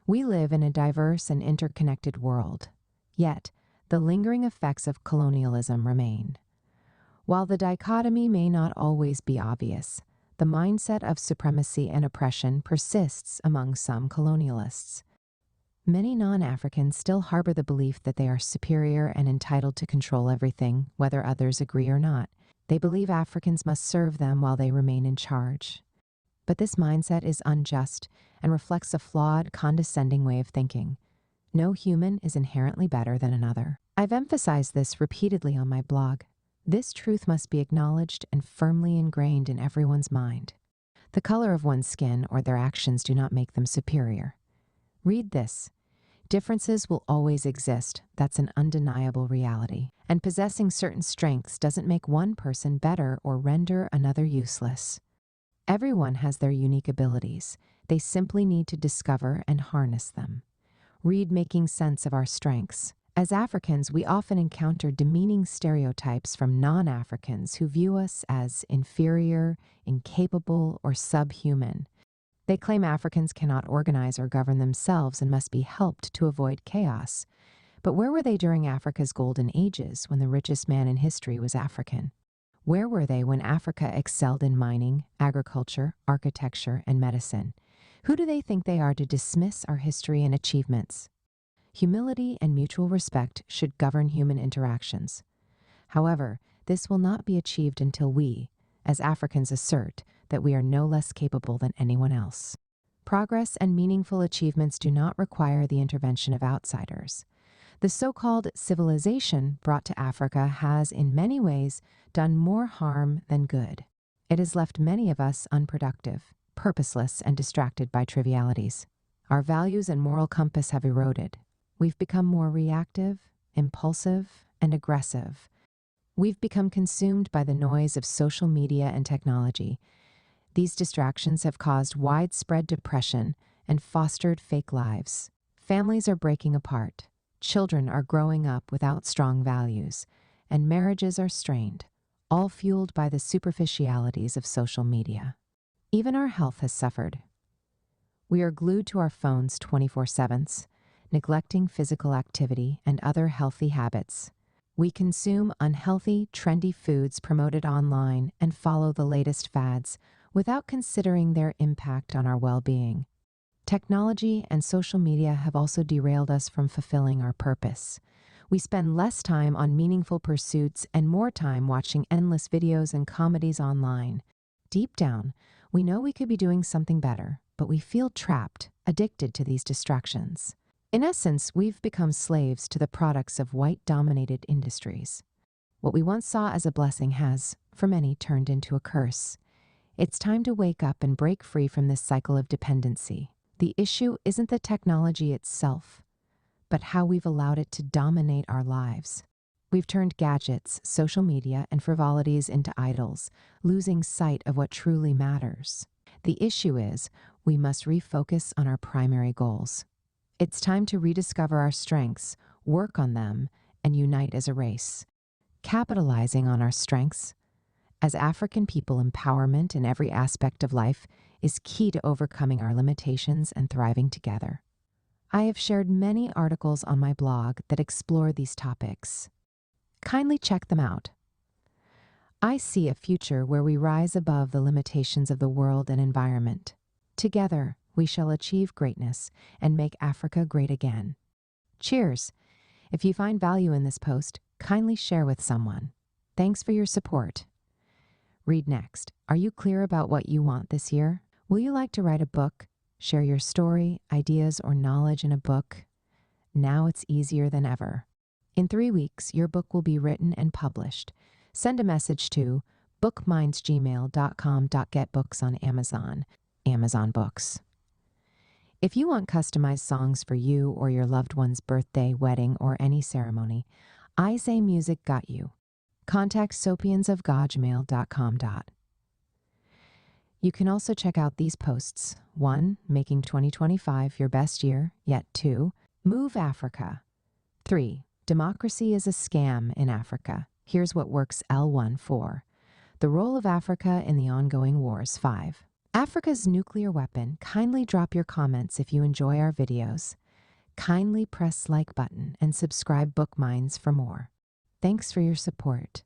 We live in a diverse and interconnected world, yet the lingering effects of colonialism remain. While the dichotomy may not always be obvious, the mindset of supremacy and oppression persists among some colonialists. Many non-Africans still harbor the belief that they are superior and entitled to control everything, whether others agree or not. They believe Africans must serve them while they remain in charge. But this mindset is unjust and reflects a flawed, condescending way of thinking. No human is inherently better than another. I've emphasized this repeatedly on my blog. This truth must be acknowledged and firmly ingrained in everyone's mind. The color of one's skin or their actions do not make them superior. Read this. Differences will always exist. That's an undeniable reality. And possessing certain strengths doesn't make one person better or render another useless. Everyone has their unique abilities. They simply need to discover and harness them. Read Making Sense of Our Strengths. As Africans, we often encounter demeaning stereotypes from non-Africans who view us as inferior, incapable, or subhuman. They claim Africans cannot organize or govern themselves and must be helped to avoid chaos. But where were they during Africa's golden ages when the richest man in history was African? Where were they when Africa excelled in mining, agriculture, architecture, and medicine? Who do they think they are to dismiss our history and achievements? Humility and mutual respect should govern human interactions. However, this will not be achieved until we, as Africans, assert that we are no less capable than anyone else. Progress and meaningful achievements do not require the intervention of outsiders. The so-called civilization brought to Africa has, in many ways, done more harm than good. It has left many of us unproductive, purposeless, and distracted by trivialities. Our values and moral compass have eroded. We've become more reactive, impulsive, and aggressive. We've become consumed by the noise of social media and technology. These distractions have caused widespread depression and fostered fake lives. Families are breaking apart. Children are growing up without strong values, and marriages are strained, all fueled by the superficialities of social media. Even our health has suffered. We are glued to our phones 24/7, neglecting physical activity and other healthy habits. We consume unhealthy, trendy foods promoted online and follow the latest fads without considering their impact on our well-being. Technology and social media have also derailed us from fulfilling our purpose. We spend less time on meaningful pursuits and more time watching endless videos and comedies online. Deep down, we know we could be doing something better, but we feel trapped, addicted to these distractions. In essence, we've become slaves to the products of white-dominated industries. What we once saw as a blessing has, for many, turned into a curse. It's time to wake up and break free from this cycle of dependency. The issue isn't the technology itself, but how we've allowed it to dominate our lives. We've turned gadgets, social media, and frivolities into idols, losing sight of what truly matters. The issue is, we must refocus on our primary goals. It's time to rediscover our strengths, work on them, and unite as a race. Capitalizing on our strengths, as African people, empowerment in every aspect of life is key to overcoming our limitations and thriving together. I have shared many articles on my blog that explore these topics. Kindly check them out. I see a future where we rise above the limitations of the world and environment. Together, we shall achieve greatness and make Africa great again. Cheers! If you find value in this post, kindly share with someone. Thanks for your support. Read next. Are you clear about what you want this year? Will you like to write a book? Share your story, ideas, or knowledge in a book? Now it's easier than ever. In 3 weeks, your book will be written and published. Send a message to bookmindsgmail.com.getbooks on Amazon Books. If you want customized songs for you or your loved one's birthday, wedding, or any ceremony, I Say Music got you. Contact sopiansofgojmail.com. You can also check out these posts. 1. Making 2025 your best year, yet 2. Move Africa. 3. Democracy is a scam in Africa. Here's what works L1 4. The role of Africa in the ongoing wars 5. Africa's nuclear weapon. Kindly drop your comments if you enjoy our videos. Kindly press like button and subscribe Book Minds for more. Thanks for your support.